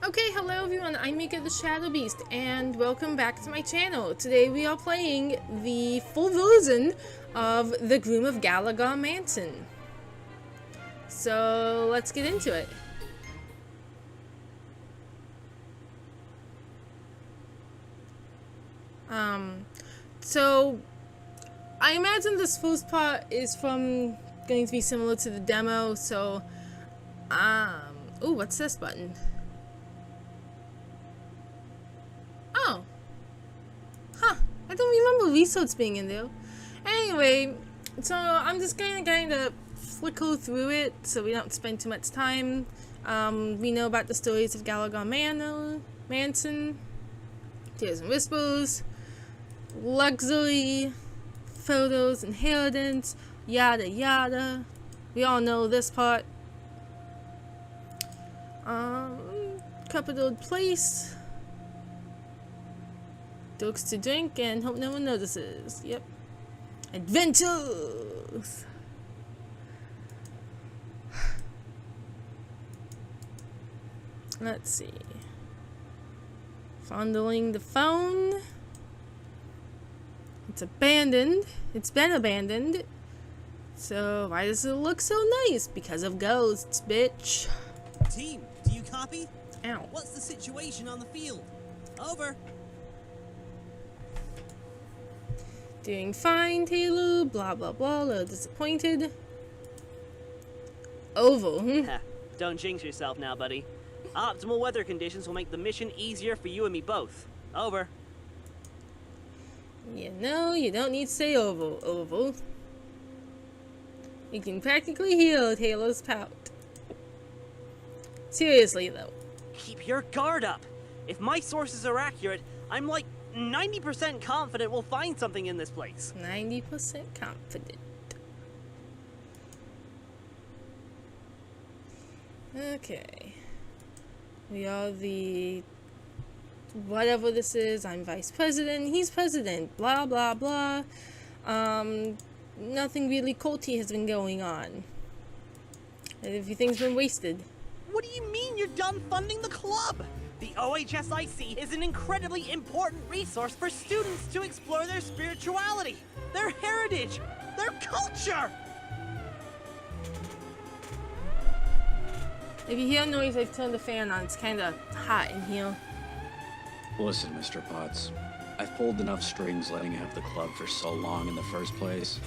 Okay, hello everyone, I'm Mika the Shadowbeast, and welcome back to my channel. Today we are playing the full version of the Groom of Gallagher Mansion. So, let's get into it. So, I imagine this first part is going to be similar to the demo, so, ooh, what's this button? Oh. Huh. I don't remember resource being in there. Anyway, so I'm just gonna kind of flicker through it so we don't spend too much time. We know about the stories of Gallagher Mansion, Tears and Whispers, luxury, photos, inheritance, yada yada. We all know this part. Capital Place. Dukes to drink and hope no one notices. Yep. Adventures! Let's see. Fondling the phone. It's abandoned. It's been abandoned. So why does it look so nice? Because of ghosts, bitch. Team, do you copy? Ow. What's the situation on the field? Over. Doing fine, Taylor. Blah, blah, blah. A little disappointed. Oval. Don't jinx yourself now, buddy. Optimal weather conditions will make the mission easier for you and me both. Over. You know, you don't need to say oval. Oval. You can practically hear Taylor's pout. Seriously, though. Keep your guard up. If my sources are accurate, I'm like 90% confident we'll find something in this place. 90% confident. Okay. We are the... whatever this is. I'm vice president. He's president. Blah, blah, blah. Nothing really culty has been going on. Everything's been wasted. What do you mean you're done funding the club? The OHSIC is an incredibly important resource for students to explore their spirituality, their heritage, their culture! If you hear noise, I've turned the fan on. It's kind of hot in here. Listen, Mr. Potts. I've pulled enough strings letting you have the club for so long in the first place,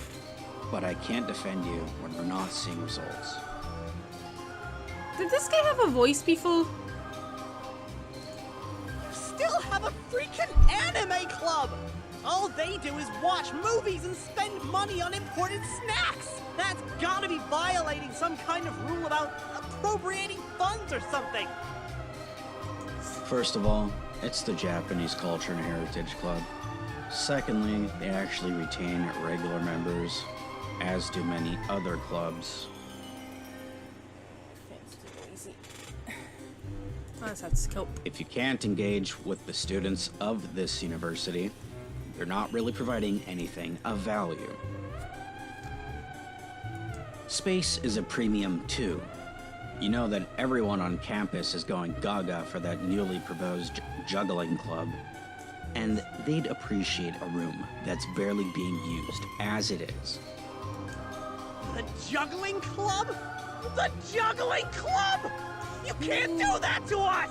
but I can't defend you when we're not seeing results. Did this guy have a voice before? Still have a freaking anime club! All they do is watch movies and spend money on imported snacks! That's gotta be violating some kind of rule about appropriating funds or something! First of all, it's the Japanese Culture and Heritage Club. Secondly, they actually retain regular members, as do many other clubs. If you can't engage with the students of this university, you're not really providing anything of value. Space is a premium too. You know that everyone on campus is going gaga for that newly proposed juggling club, and they'd appreciate a room that's barely being used as it is. The juggling club? The juggling club! You can't do that to us!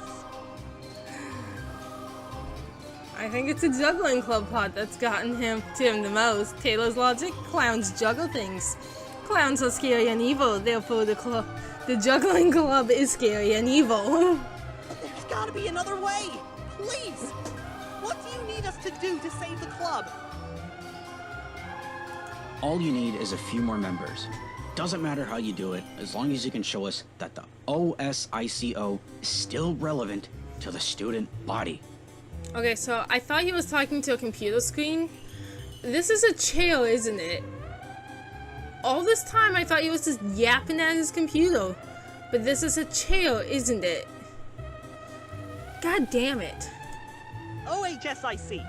I think it's a juggling club part that's gotten to him the most. Taylor's logic: clowns juggle things. Clowns are scary and evil, therefore the juggling club is scary and evil. There's gotta be another way! Please! What do you need us to do to save the club? All you need is a few more members. Doesn't matter how you do it, as long as you can show us that the OSICO is still relevant to the student body. Okay, so I thought he was talking to a computer screen. This is a chair, isn't it? All this time I thought he was just yapping at his computer. But this is a chair, isn't it? God damn it. OHSIC.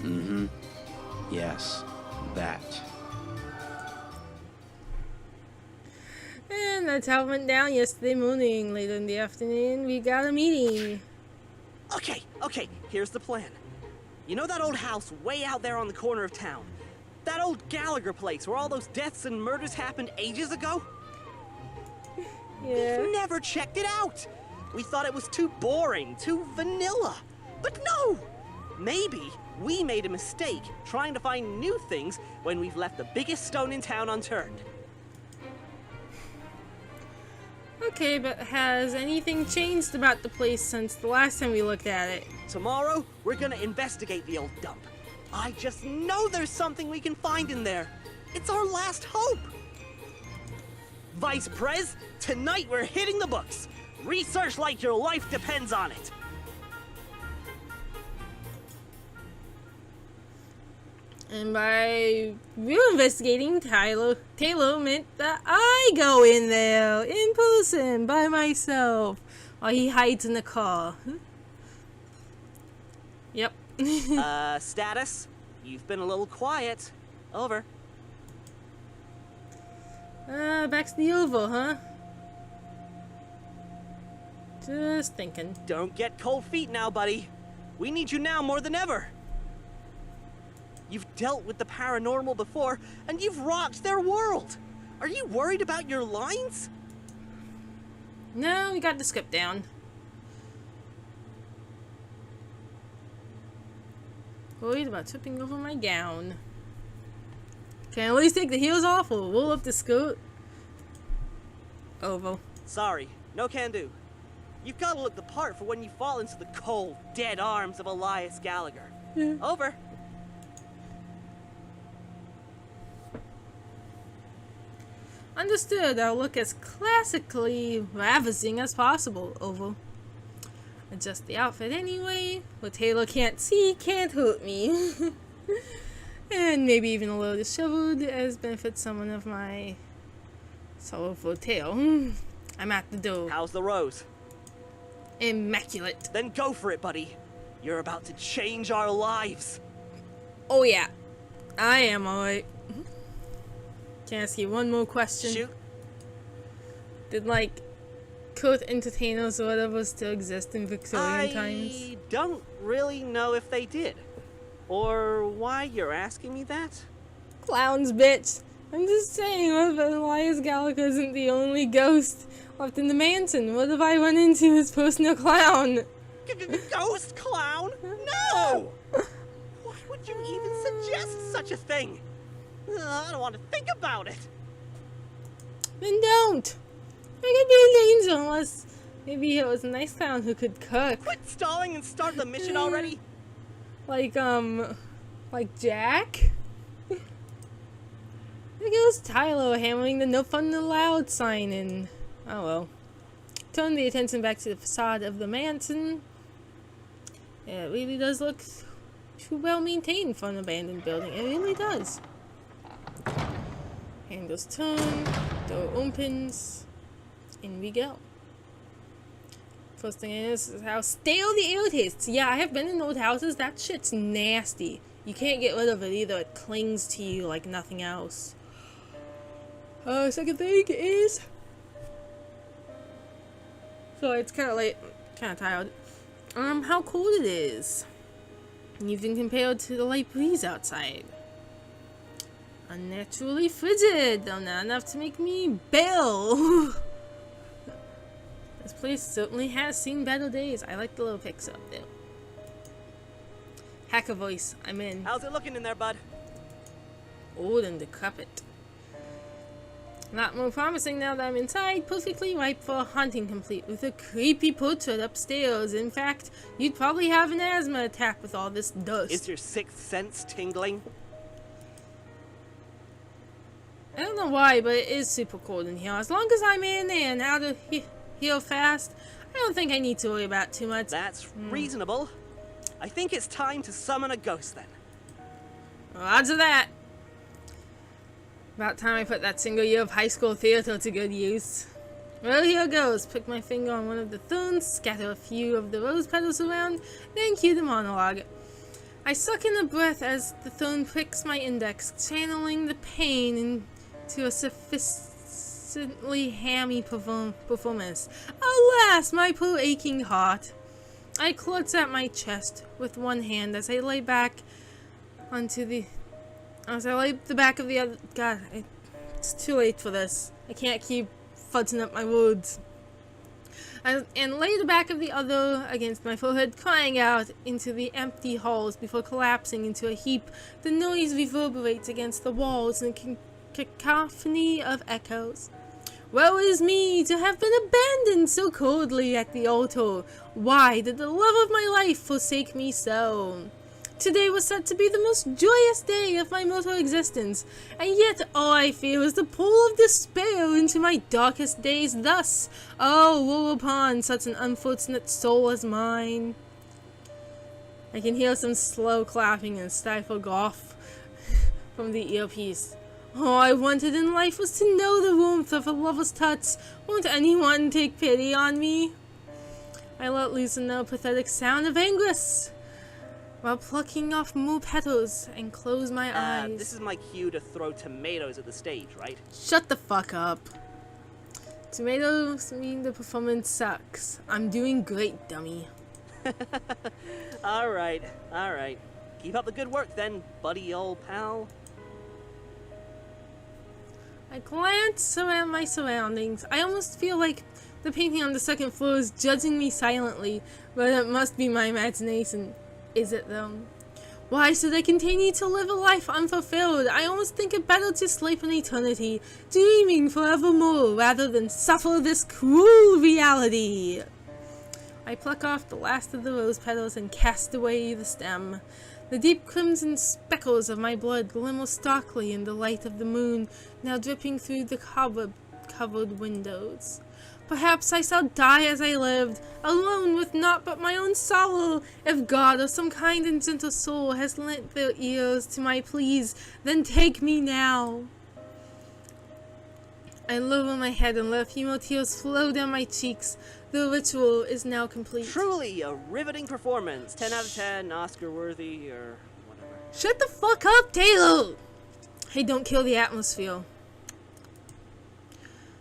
Mm-hmm. Yes. That. And that's how it went down yesterday morning. Later in the afternoon, we got a meeting. Okay, here's the plan. You know that old house way out there on the corner of town? That old Gallagher place where all those deaths and murders happened ages ago? Yeah. We've never checked it out. We thought it was too boring, too vanilla. But no! Maybe we made a mistake trying to find new things when we've left the biggest stone in town unturned. Okay, but has anything changed about the place since the last time we looked at it? Tomorrow, we're gonna investigate the old dump. I just know there's something we can find in there. It's our last hope. Vice Prez, tonight we're hitting the books. Research like your life depends on it. And by real investigating, Taylor meant that I go in there in person by myself while he hides in the car. Yep. Status? You've been a little quiet. Over. Back to the Oval, huh? Just thinking. Don't get cold feet now, buddy. We need you now more than ever. You've dealt with the paranormal before, and you've rocked their world. Are you worried about your lines? No, we got the script down. Worried about tripping over my gown. Can I at least take the heels off or roll up the skirt? Oval. Sorry, no can do. You've got to look the part for when you fall into the cold, dead arms of Elias Gallagher. Yeah. Over. Understood. I'll look as classically ravishing as possible, Oval. Adjust the outfit anyway. What Taylor can't see can't hurt me. And maybe even a little disheveled as benefits someone of my sorrowful tale. I'm at the door. How's the rose? Immaculate. Then go for it, buddy. You're about to change our lives. Oh yeah. I am alright. Can I ask you one more question? Shoot. Did, like, cult entertainers or whatever still exist in Victorian times? I don't really know if they did. Or why you're asking me that? Clowns, bitch. I'm just saying, what if Elias Gallagher isn't the only ghost left in the mansion? What if I run into his personal clown? Ghost clown? No! Why would you even suggest such a thing? I don't want to think about it. Then don't. I could be an angel unless maybe it was a nice clown who could cook. Quit stalling and start the mission already. Like Jack? There goes Tyler hammering the no fun allowed sign and, oh well. Turn the attention back to the facade of the mansion. Yeah, it really does look too well maintained for an abandoned building. It really does. Handles turn, door opens, in we go. First thing is how stale the air tastes. Yeah, I have been in old houses. That shit's nasty. You can't get rid of it either. It clings to you like nothing else. Second thing is... So it's kind of late. Kind of tired. How cold it is. Even compared to the light breeze outside. Unnaturally frigid, though not enough to make me bail. This place certainly has seen better days. I like the little pics up there. Hacker voice, I'm in. How's it looking in there, bud? Old and decrepit. Not more promising now that I'm inside. Perfectly ripe for a haunting, complete with a creepy portrait upstairs. In fact, you'd probably have an asthma attack with all this dust. Is your sixth sense tingling? I don't know why, but it is super cold in here. As long as I'm in and out of here fast, I don't think I need to worry about too much. That's reasonable. I think it's time to summon a ghost then. Roger that. About time I put that single year of high school theater to good use. Well, here goes. Pick my finger on one of the thorns, scatter a few of the rose petals around, then cue the monologue. I suck in a breath as the thorn pricks my index, channeling the pain into a consistently hammy performance. Alas, my poor aching heart. I clutch at my chest with one hand as I lay back onto the... As I lay the back of the other... God, it's too late for this. I can't keep fuzzing up my words. And lay the back of the other against my forehead, crying out into the empty halls before collapsing into a heap. The noise reverberates against the walls in a cacophony of echoes. Woe is me to have been abandoned so coldly at the altar. Why did the love of my life forsake me so? Today was said to be the most joyous day of my mortal existence, and yet all I feel is the pull of despair into my darkest days. Thus, oh, woe upon such an unfortunate soul as mine. I can hear some slow clapping and stifled off from the earpiece. All I wanted in life was to know the warmth of a lover's touch. Won't anyone take pity on me? I let loose a pathetic sound of anguish while plucking off more petals and close my eyes. This is my cue to throw tomatoes at the stage, right? Shut the fuck up. Tomatoes mean the performance sucks. I'm doing great, dummy. Alright. Keep up the good work then, buddy old pal. I glance around my surroundings. I almost feel like the painting on the second floor is judging me silently, but it must be my imagination. Is it though? Why should I continue to live a life unfulfilled? I almost think it better to sleep in eternity, dreaming forevermore, rather than suffer this cruel reality. I pluck off the last of the rose petals and cast away the stem. The deep crimson speckles of my blood glimmer starkly in the light of the moon, now dripping through the cobweb-covered windows. Perhaps I shall die as I lived, alone with naught but my own sorrow. If God or some kind and gentle soul has lent their ears to my pleas, then take me now. I lower my head and let a few more tears flow down my cheeks. The ritual is now complete. Truly a riveting performance. 10 out of 10, Oscar-worthy, or whatever. Shut the fuck up, Taylor! Hey, don't kill the atmosphere.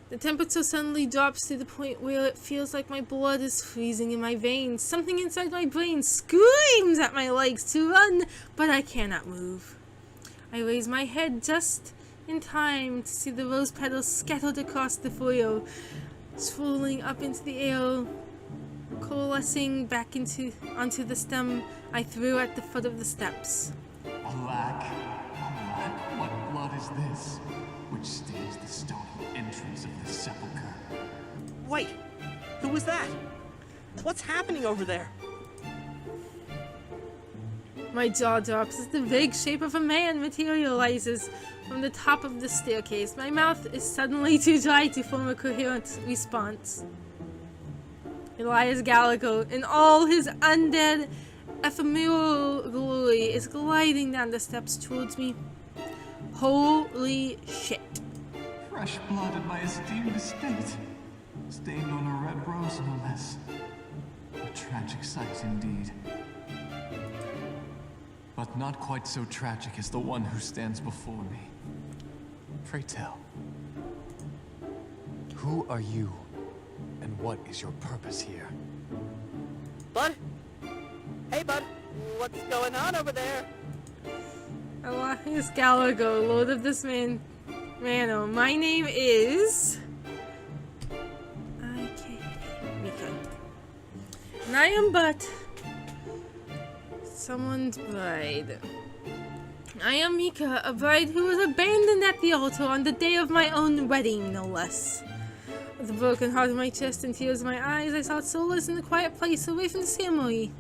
The temperature suddenly drops to the point where it feels like my blood is freezing in my veins. Something inside my brain screams at my legs to run, but I cannot move. I raise my head just in time to see the rose petals scattered across the foyer, swirling up into the air, coalescing back onto the stem I threw at the foot of the steps. Alack, what blood is this, which stains the stony entrance of this sepulchre? Wait, who was that? What's happening over there? My jaw drops as the vague shape of a man materializes from the top of the staircase. My mouth is suddenly too dry to form a coherent response. Elias Gallagher, in all his undead ephemeral glory, is gliding down the steps towards me. Holy shit. Fresh blood in my esteemed estate, stained on a red rose no less. A tragic sight indeed. But not quite so tragic as the one who stands before me. Pray tell, who are you, and what is your purpose here? Bud? Hey, bud. What's going on over there? Elias Gallagher, Lord of this Manor. My name is... Mika. And I am but... someone's bride. I am Mika, a bride who was abandoned at the altar on the day of my own wedding, no less. With a broken heart in my chest and tears in my eyes, I sought solace in a quiet place away from the ceremony.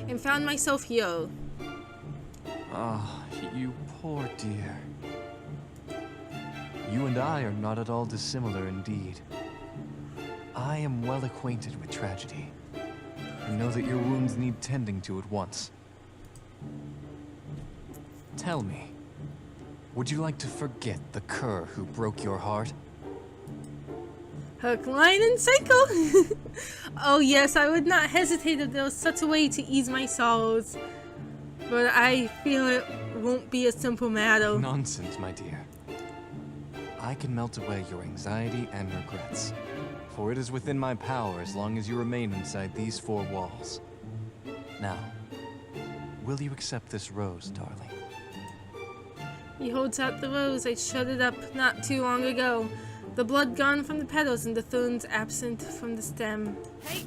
And found myself here. Ah, you poor dear. You and I are not at all dissimilar indeed. I am well acquainted with tragedy, and know that your wounds need tending to at once. Tell me, would you like to forget the cur who broke your heart? Hook, line, and sinker! Oh yes, I would not hesitate if there was such a way to ease my sorrows. But I feel it won't be a simple matter. Nonsense, my dear. I can melt away your anxiety and regrets. For it is within my power as long as you remain inside these four walls. Now, will you accept this rose, darling? He holds out the rose. I shut it up not too long ago. The blood gone from the petals and the thorns absent from the stem. Hey,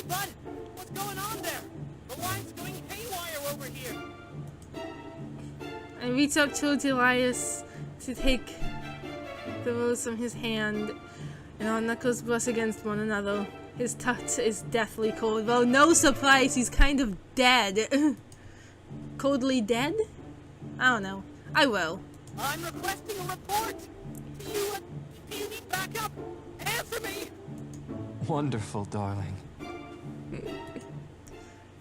bud! What's going on there? The line's going haywire over here! I reach out towards Elias to take the rose from his hand, and our knuckles brush against one another. His touch is deathly cold. Well, no surprise, he's kind of dead. Coldly dead? I don't know. I will. I'm requesting a report! Do you need backup? Answer me! Wonderful, darling.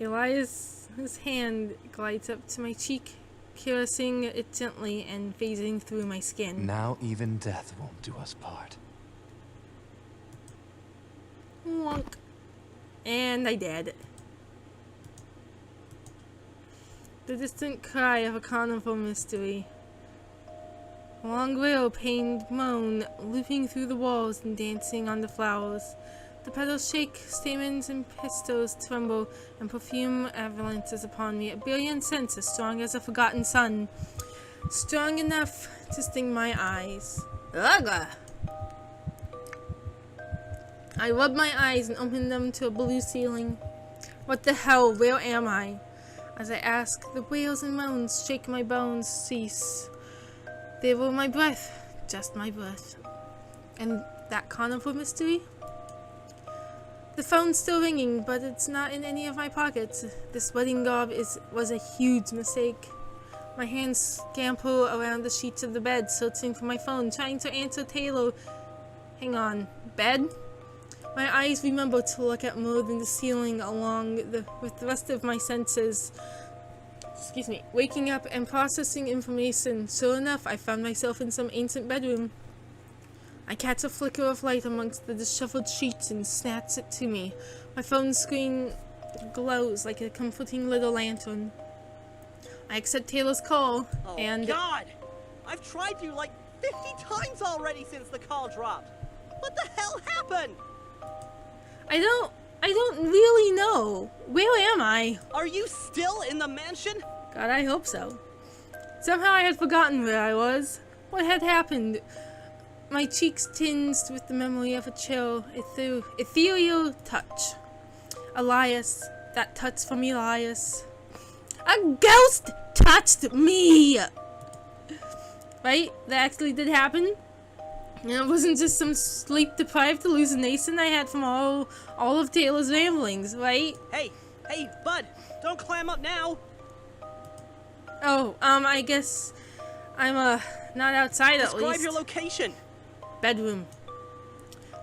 Elias's hand glides up to my cheek, caressing it gently and phasing through my skin. Now even death won't do us part. Wonk. And I did. The distant cry of a carnival mystery. A long wail, pained moan, looping through the walls and dancing on the flowers. The petals shake, stamens and pistils tremble, and perfume avalanches upon me. A billion scents as strong as a forgotten sun. Strong enough to sting my eyes. Ugh! I rub my eyes and open them to a blue ceiling. What the hell? Where am I? As I ask, the wails and moans shake my bones, cease. They were my breath, just my breath. And that carnival mystery? The phone's still ringing, but it's not in any of my pockets. This wedding garb was a huge mistake. My hands scamper around the sheets of the bed, searching for my phone, trying to answer Taylor. Hang on, bed? My eyes remember to look at more than the ceiling with the rest of my senses. Excuse me. Waking up and processing information. Sure enough, I found myself in some ancient bedroom. I catch a flicker of light amongst the disheveled sheets and snatch it to me. My phone screen glows like a comforting little lantern. I accept Taylor's call, Oh, and... God! I've tried you like 50 times already since the call dropped! What the hell happened? I don't really know. Where am I? Are you still in the mansion? God, I hope so. Somehow I had forgotten where I was. What had happened? My cheeks tinged with the memory of a chill, ethereal touch. Elias. That touch from Elias. A ghost touched me! Right? That actually did happen. And it wasn't just some sleep-deprived hallucination I had from all of Taylor's ramblings, right? Hey, bud, don't clam up now. Oh, I guess I'm, not outside at least. Describe your location. Bedroom.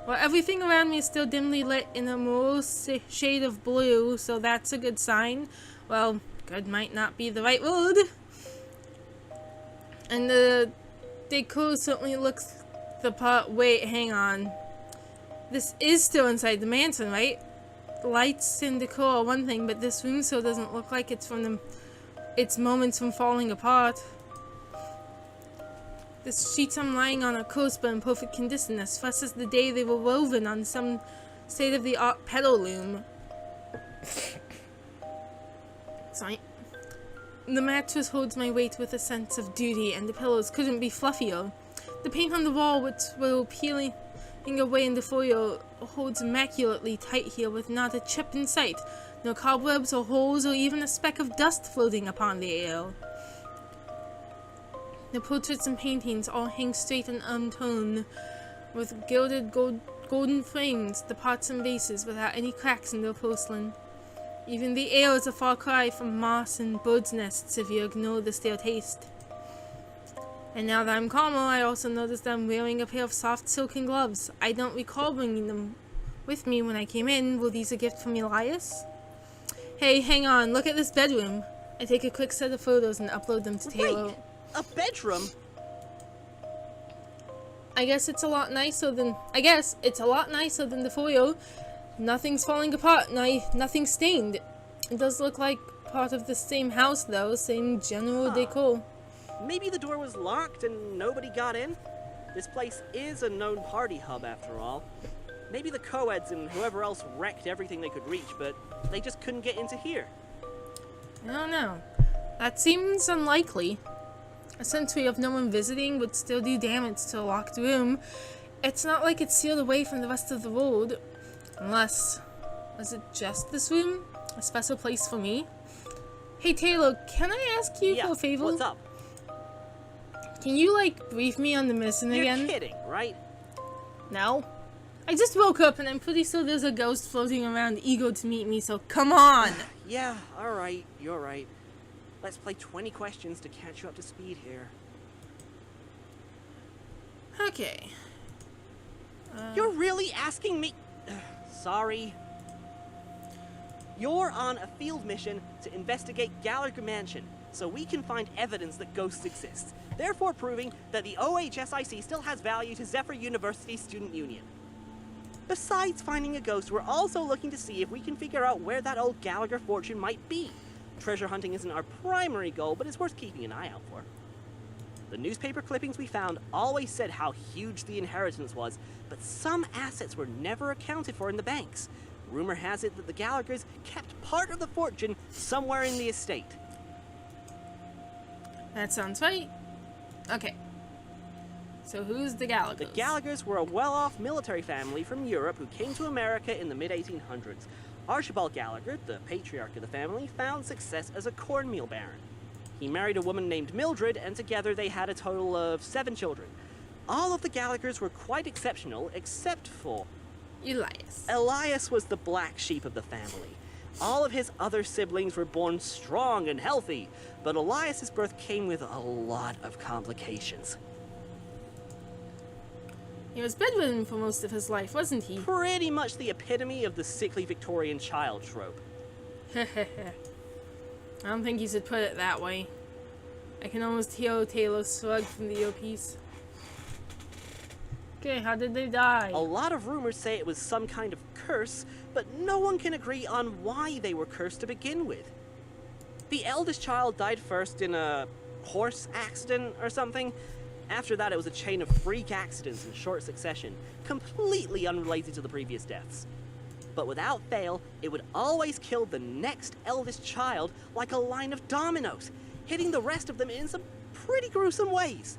Well, everything around me is still dimly lit in a more shade of blue, so that's a good sign. Well, good might not be the right word. And the decor certainly looks the part. Wait, hang on. This is still inside the mansion, right? The lights and decor are one thing, but this room still doesn't look like it's from its moments from falling apart. The sheets I'm lying on are coarse but in perfect condition, as fresh as the day they were woven on some state-of-the-art petal loom. Sorry. The mattress holds my weight with a sense of duty, and the pillows couldn't be fluffier. The paint on the wall, which were peeling away in the foyer, holds immaculately tight here with not a chip in sight. No cobwebs or holes or even a speck of dust floating upon the air. The portraits and paintings all hang straight and unturned, with gilded golden frames, the pots and vases without any cracks in their porcelain. Even the air is a far cry from moss and birds' nests if you ignore the stale taste. And now that I'm calmer, I also notice that I'm wearing a pair of soft silken gloves. I don't recall bringing them with me when I came in. Were these a gift from Elias? Hey, hang on, look at this bedroom. I take a quick set of photos and upload them to Taylor. Wait, a bedroom? I guess it's a lot nicer than the foyer. Nothing's falling apart, nothing's stained. It does look like part of the same house though, same general decor. Maybe the door was locked and nobody got in? This place is a known party hub after all. Maybe the co-eds and whoever else wrecked everything they could reach, but they just couldn't get into here. I don't know. That seems unlikely. A sentry of no one visiting would still do damage to a locked room. It's not like it's sealed away from the rest of the world. Unless... was it just this room? A special place for me? Hey Taylor, can I ask you for a favor? What's up? Can you, like, brief me on the mission again? You're kidding, right? No. I just woke up and I'm pretty sure there's a ghost floating around eager to meet me, so come on! Yeah, alright, you're right. Let's play 20 questions to catch you up to speed here. Okay. You're really asking me? Sorry. You're on a field mission to investigate Gallagher Mansion, so we can find evidence that ghosts exist, therefore proving that the OHSIC still has value to Zephyr University Student Union. Besides finding a ghost, we're also looking to see if we can figure out where that old Gallagher fortune might be. Treasure hunting isn't our primary goal, but it's worth keeping an eye out for. The newspaper clippings we found always said how huge the inheritance was, but some assets were never accounted for in the banks. Rumor has it that the Gallaghers kept part of the fortune somewhere in the estate. That sounds right. Okay. So who's the Gallaghers? The Gallaghers were a well-off military family from Europe who came to America in the mid-1800s. Archibald Gallagher, the patriarch of the family, found success as a cornmeal baron. He married a woman named Mildred, and together they had a total of 7 children. All of the Gallaghers were quite exceptional, except for... Elias. Elias was the black sheep of the family. All of his other siblings were born strong and healthy, but Elias's birth came with a lot of complications. He was bedridden for most of his life, wasn't he? Pretty much the epitome of the sickly Victorian child trope. I don't think you should put it that way. I can almost hear Taylor's shrug from the earpiece. Okay, how did they die? A lot of rumors say it was some kind of curse, but no one can agree on why they were cursed to begin with. The eldest child died first in a horse accident or something. After that, it was a chain of freak accidents in short succession, completely unrelated to the previous deaths. But without fail, it would always kill the next eldest child like a line of dominoes, hitting the rest of them in some pretty gruesome ways.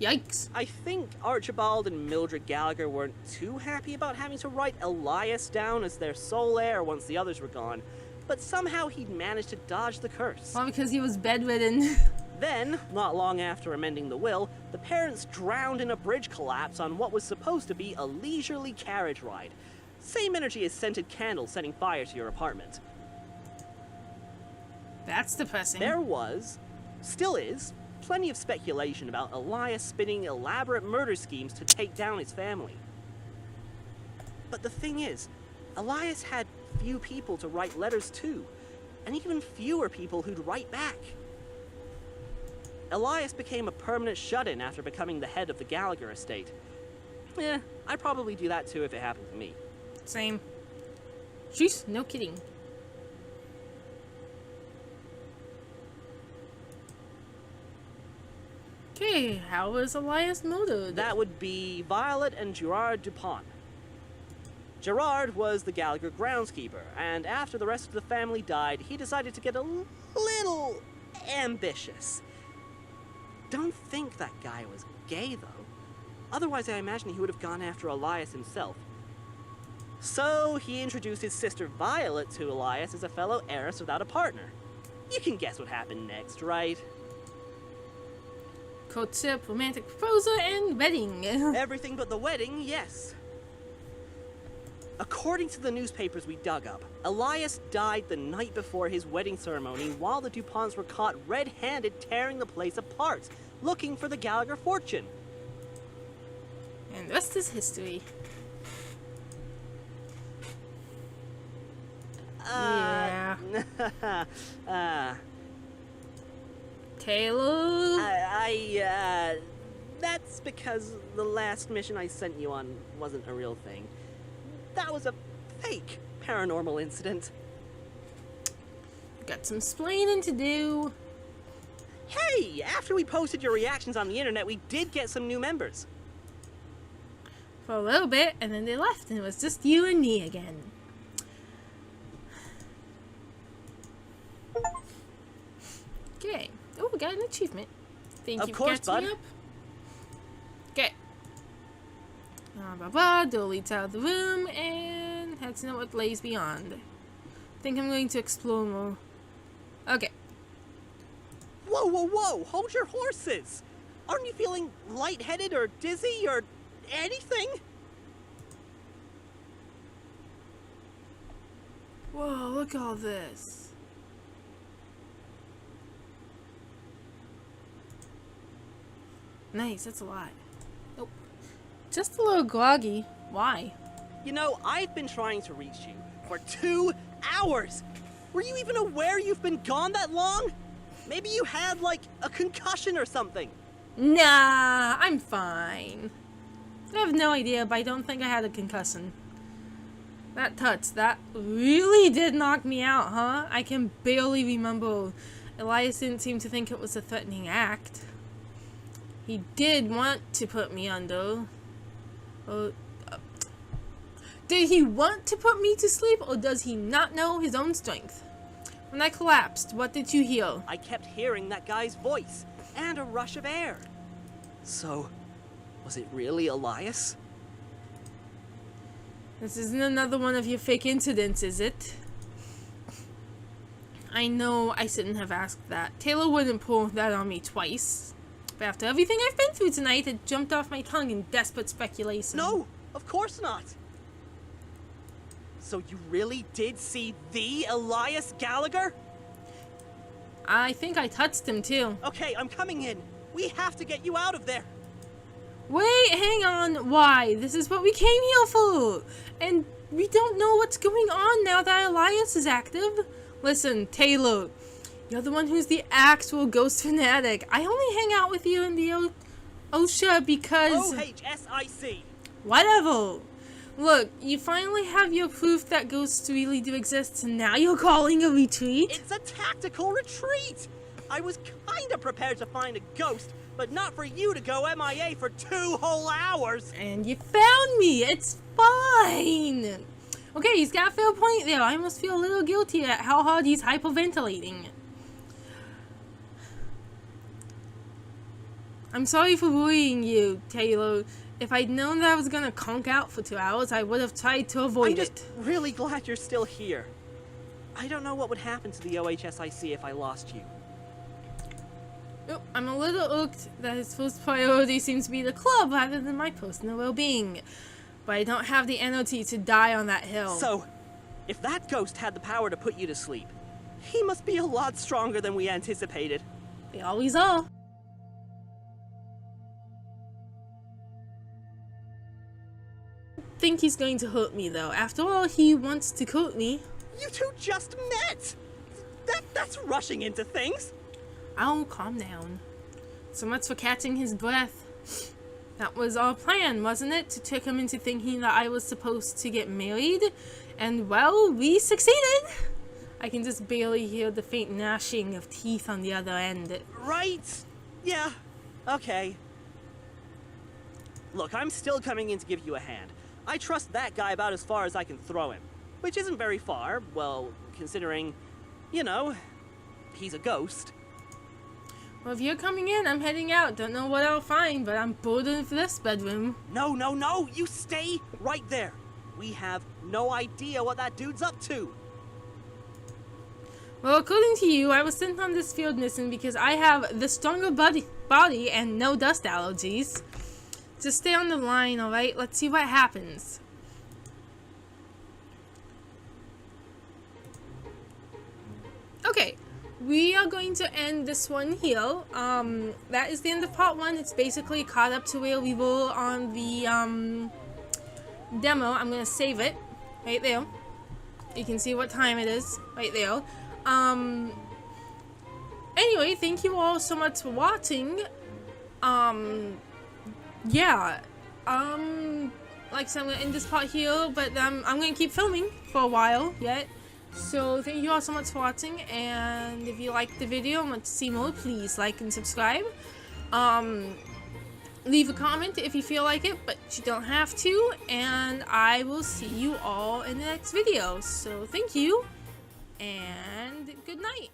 Yikes. I think Archibald and Mildred Gallagher weren't too happy about having to write Elias down as their sole heir once the others were gone, but somehow he'd managed to dodge the curse. Well, because he was bedridden. Then, not long after amending the will, the parents drowned in a bridge collapse on what was supposed to be a leisurely carriage ride. Same energy as scented candles setting fire to your apartment. That's depressing. There was, still is, plenty of speculation about Elias spinning elaborate murder schemes to take down his family. But the thing is, Elias had few people to write letters to, and even fewer people who'd write back. Elias became a permanent shut-in after becoming the head of the Gallagher estate. I'd probably do that too if it happened to me. Same. Jeez, no kidding. Okay, how was Elias murdered? That would be Violet and Gerard Dupont. Gerard was the Gallagher groundskeeper, and after the rest of the family died, he decided to get a little ambitious. Don't think that guy was gay, though. Otherwise, I imagine he would have gone after Elias himself. So, he introduced his sister Violet to Elias as a fellow heiress without a partner. You can guess what happened next, right? Courtship, romantic proposal, and wedding. Everything but the wedding, yes. According to the newspapers we dug up, Elias died the night before his wedding ceremony while the DuPonts were caught red-handed tearing the place apart, looking for the Gallagher fortune. And the rest is history. Yeah. Taylor? That's because the last mission I sent you on wasn't a real thing. That was a fake paranormal incident. Got some splaining to do. Hey, after we posted your reactions on the internet, we did get some new members. For a little bit, and then they left, and it was just you and me again. Okay. Oh, we got an achievement. Thank Of you course, for catching bud. up. Okay. Blah, blah, blah. Dole leads out of the room and heads to know what lays beyond. Think I'm going to explore more. Okay. Whoa, whoa, whoa! Hold your horses! Aren't you feeling lightheaded or dizzy or anything? Whoa, look at all this. Nice, that's a lot. Nope. Just a little groggy. Why? You know, I've been trying to reach you for 2 hours. Were you even aware you've been gone that long? Maybe you had, like, a concussion or something. Nah, I'm fine. I have no idea, but I don't think I had a concussion. That really did knock me out, huh? I can barely remember. Elias didn't seem to think it was a threatening act. He did want to put me under. Did he want to put me to sleep, or does he not know his own strength? When I collapsed, what did you hear? I kept hearing that guy's voice and a rush of air. So, was it really Elias? This isn't another one of your fake incidents, is it? I know I shouldn't have asked that. Taylor wouldn't pull that on me twice. But after everything I've been through tonight, it jumped off my tongue in desperate speculation. No, of course not. So you really did see the Elias Gallagher? I think I touched him too. Okay, I'm coming in. We have to get you out of there. Wait, hang on. Why? This is what we came here for. And we don't know what's going on now that Elias is active. Listen, Taylor, you're the one who's the actual ghost fanatic. I only hang out with you in the OSHA because... OHSIC. Whatever. Look, you finally have your proof that ghosts really do exist, and now you're calling a retreat? It's a tactical retreat. I was kinda prepared to find a ghost, but not for you to go MIA for 2 whole hours. And you found me. It's fine. Okay, he's got a fair point there. I must feel a little guilty at how hard he's hyperventilating. I'm sorry for worrying you, Taylor. If I'd known that I was gonna conk out for 2 hours, I would have tried to avoid I'm just it. really glad you're still here. I don't know what would happen to the OHSIC if I lost you. Oh, I'm a little irked that his first priority seems to be the club rather than my personal well-being. But I don't have the energy to die on that hill. So, if that ghost had the power to put you to sleep, he must be a lot stronger than we anticipated. They always are. Think he's going to hurt me though. After all, he wants to court me. You two just met! That's rushing into things! Oh, calm down. So much for catching his breath. That was our plan, wasn't it? To trick him into thinking that I was supposed to get married. And well, we succeeded! I can just barely hear the faint gnashing of teeth on the other end. Right? Yeah. Okay. Look, I'm still coming in to give you a hand. I trust that guy about as far as I can throw him. Which isn't very far, well, considering, you know, he's a ghost. Well, if you're coming in, I'm heading out. Don't know what I'll find, but I'm bored of this bedroom. No, no, no! You stay right there! We have no idea what that dude's up to! Well, according to you, I was sent on this field mission because I have the stronger body and no dust allergies. Just stay on the line, alright? Let's see what happens. Okay, we are going to end this one here. That is the end of part 1. It's basically caught up to where we were on the demo. I'm going to save it right there. You can see what time it is right there. Anyway, thank you all so much for watching. Yeah, like I said, I'm gonna end this part here, but I'm gonna keep filming for a while yet. So thank you all so much for watching, and if you liked the video and want to see more, please like and subscribe. Leave a comment if you feel like it, but you don't have to, and I will see you all in the next video. So thank you, and good night.